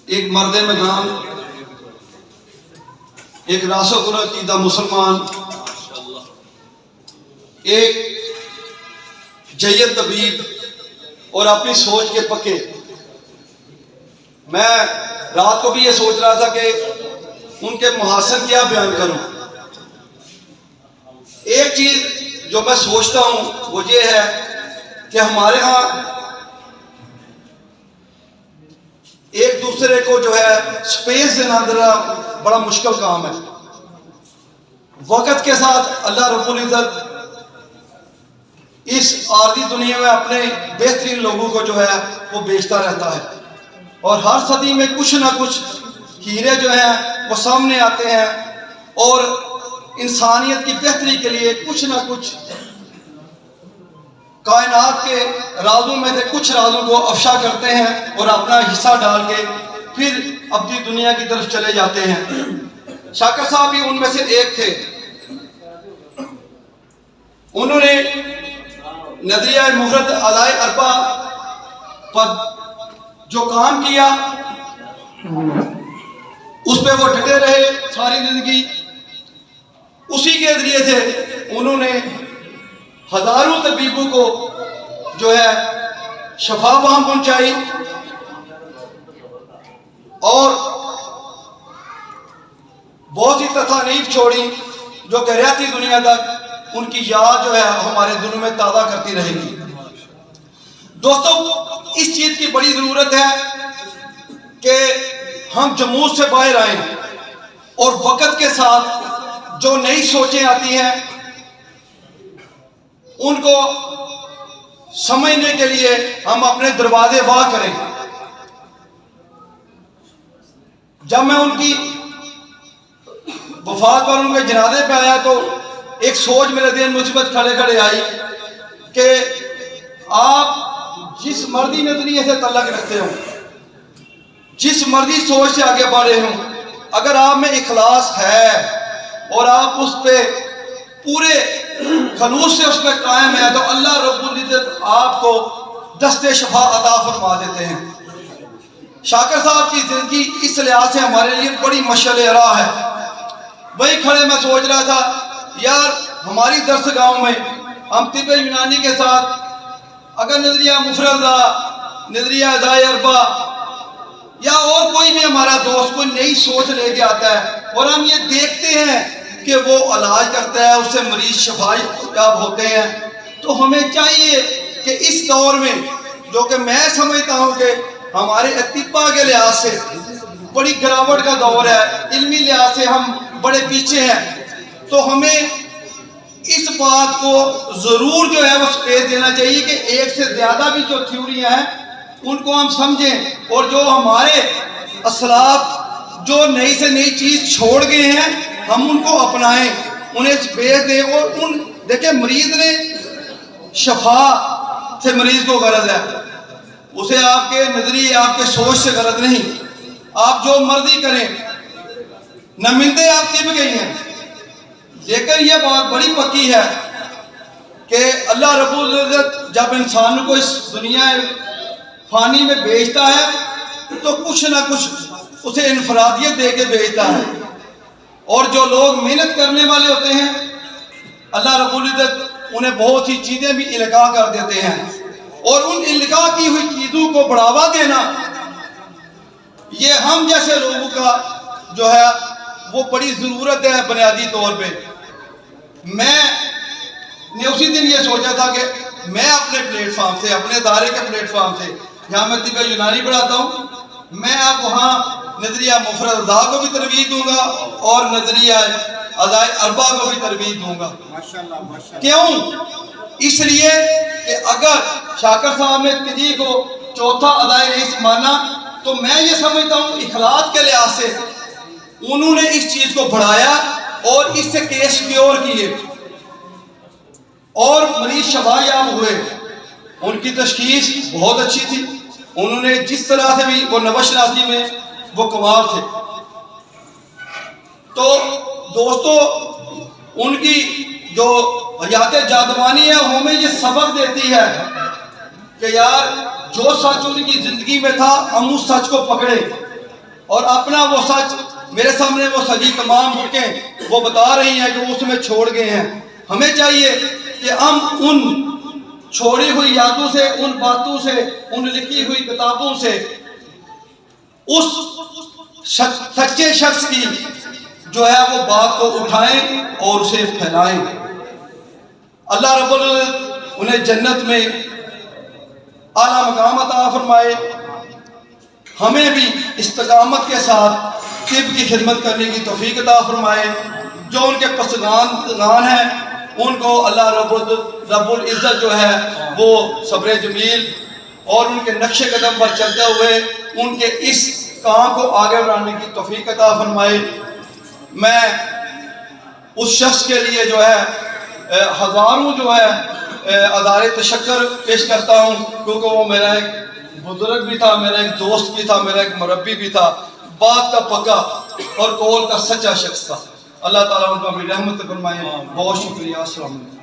ایک مرد میدان، ایک راسخ العقیدہ مسلمان، ایک جید طبیب اور اپنی سوچ کے پکے۔ میں رات کو بھی یہ سوچ رہا تھا کہ ان کے محاسن کیا بیان کروں۔ ایک چیز جو میں سوچتا ہوں وہ یہ ہے کہ ہمارے ہاں ایک دوسرے کو جو ہے سپیس دینا بڑا مشکل کام ہے۔ وقت کے ساتھ اللہ رب العزت اس عارضی دنیا میں اپنے بہترین لوگوں کو جو ہے وہ بیچتا رہتا ہے، اور ہر صدی میں کچھ نہ کچھ ہیرے جو ہیں وہ سامنے آتے ہیں اور انسانیت کی بہتری کے لیے کچھ نہ کچھ کائنات کے رازوں میں سے کچھ رازوں کو افشا کرتے ہیں اور اپنا حصہ ڈال کے پھر اپنی دنیا کی طرف چلے جاتے ہیں۔ شاکر صاحب بھی ان میں سے ایک تھے۔ انہوں نے نظریہ مفرد اعضائے اربع پر جو کام کیا اس پہ وہ ڈٹے رہے ساری زندگی۔ اسی کے ذریعے سے انہوں نے ہزاروں طبیبوں کو جو ہے شفا وہاں پہنچائی، اور بہت سی تصانیف چھوڑی جو کہ رہتی دنیا تک ان کی یاد جو ہے ہمارے دلوں میں تازہ کرتی رہے گی۔ دوستو، اس چیز کی بڑی ضرورت ہے کہ ہم جمود سے باہر آئیں اور وقت کے ساتھ جو نئی سوچیں آتی ہیں ان کو سمجھنے کے لیے ہم اپنے دروازے واہ کریں۔ جب میں ان کی وفات پر ان کے جنازے پہ آیا تو ایک سوچ میرے ذہن مثبت کھڑے کھڑے آئی کہ آپ جس مرضی نظریے سے تعلق رکھتے ہوں، جس مرضی سوچ سے آگے بڑھ رہے ہوں، اگر آپ میں اخلاص ہے اور آپ اس پہ پورے خلوص سے اس پہ قائم ہے تو اللہ رب العزت آپ کو دست شفا عطا فرما دیتے ہیں۔ شاکر صاحب کی زندگی اس لحاظ سے ہمارے لیے بڑی مشعل راہ ہے۔ وہی کھڑے میں سوچ رہا تھا یار ہماری درس گاؤں میں ہم طب یونانی کے ساتھ اگر نظریہ مفردہ، نظریہ اعضائے اربع یا اور کوئی بھی ہمارا دوست کوئی نئی سوچ لے کے آتا ہے اور ہم یہ دیکھتے ہیں کہ وہ علاج کرتا ہے، اس سے مریض شفا یاب ہوتے ہیں، تو ہمیں چاہیے کہ اس دور میں جو کہ میں سمجھتا ہوں کہ ہمارے اطباء کے لحاظ سے بڑی گراوٹ کا دور ہے، علمی لحاظ سے ہم بڑے پیچھے ہیں، تو ہمیں اس بات کو ضرور جو ہے وہ سپیس دینا چاہیے کہ ایک سے زیادہ بھی جو تھیوریاں ہیں ان کو ہم سمجھیں، اور جو ہمارے اسلاف جو نئی سے نئی چیز چھوڑ گئے ہیں ہم ان کو اپنائیں، انہیں سپیس دیں۔ اور دیکھیں مریض نے شفا سے مریض کو غرض ہے، اسے آپ کے نظریے آپ کے سوچ سے غرض نہیں۔ آپ جو مرضی کریں، نمائندے آپ طب گئی ہیں، لیکن یہ بات بڑی پکی ہے کہ اللہ رب العزت جب انسان کو اس دنیا فانی میں بھیجتا ہے تو کچھ نہ کچھ اسے انفرادیت دے کے بھیجتا ہے، اور جو لوگ محنت کرنے والے ہوتے ہیں اللہ رب العزت انہیں بہت سی چیزیں بھی القاء کر دیتے ہیں، اور ان القاء کی ہوئی چیزوں کو بڑھاوا دینا یہ ہم جیسے لوگوں کا جو ہے وہ بڑی ضرورت ہے بنیادی طور پہ۔ میں نے اسی دن یہ سوچا تھا کہ میں اپنے پلیٹ فارم سے، اپنے ادارے کے پلیٹ فارم سے، جہاں میں طب یونانی پڑھاتا ہوں، میں اب وہاں نظریہ مفرد اعضاء کو بھی ترویج دوں گا اور نظریہ اعضائے اربع کو بھی ترویج دوں گا۔ کیوں؟ اس لیے کہ اگر شاکر صاحب نے تجی کو چوتھا اعضائے رئیس مانا تو میں یہ سمجھتا ہوں اخلاص کے لحاظ سے انہوں نے اس چیز کو بڑھایا اور اس سے کیس پیور کیے اور مریض شفا یاب ہوئے۔ ان کی تشخیص بہت اچھی تھی، انہوں نے جس طرح سے بھی وہ نبض شناسی میں وہ کمال تھے۔ تو دوستو، ان کی جو حیات جادوانی ہے ہمیں یہ سبق دیتی ہے کہ یار جو سچ ان کی زندگی میں تھا ہم اس سچ کو پکڑے اور اپنا وہ سچ میرے سامنے وہ سجی تمام حقیں وہ بتا رہی ہیں کہ وہ اس میں چھوڑ گئے ہیں. ہمیں چاہیے کہ ہم ان چھوڑی ہوئی یادوں سے، ان باتوں سے، ان لکھی ہوئی کتابوں سے اس سچے شخص کی جو ہے وہ بات کو اٹھائیں اور اسے پھیلائیں. اللہ رب العزت انہیں جنت میں اعلیٰ مقام عطا فرمائے. ہمیں بھی استقامت کے ساتھ طب کی خدمت کرنے کی توفیق عطا فرمائے. جو ان کے پسندان ہیں ان کو اللہ رب العزت جو ہے وہ صبر جمیل اور ان کے نقش قدم پر چلتے ہوئے ان کے اس کام کو آگے بڑھانے کی توفیق عطا فرمائے. میں اس شخص کے لیے جو ہے ہزاروں جو ہے ادارے تشکر پیش کرتا ہوں، کیونکہ وہ میرا ایک بزرگ بھی تھا، میرا ایک دوست بھی تھا، میرا ایک مربی بھی تھا، بات کا پکا اور قول کا سچا شخص تھا. اللہ تعالیٰ ان کو اپنی رحمت فرمائے. بہت شکریہ. السلام علیکم.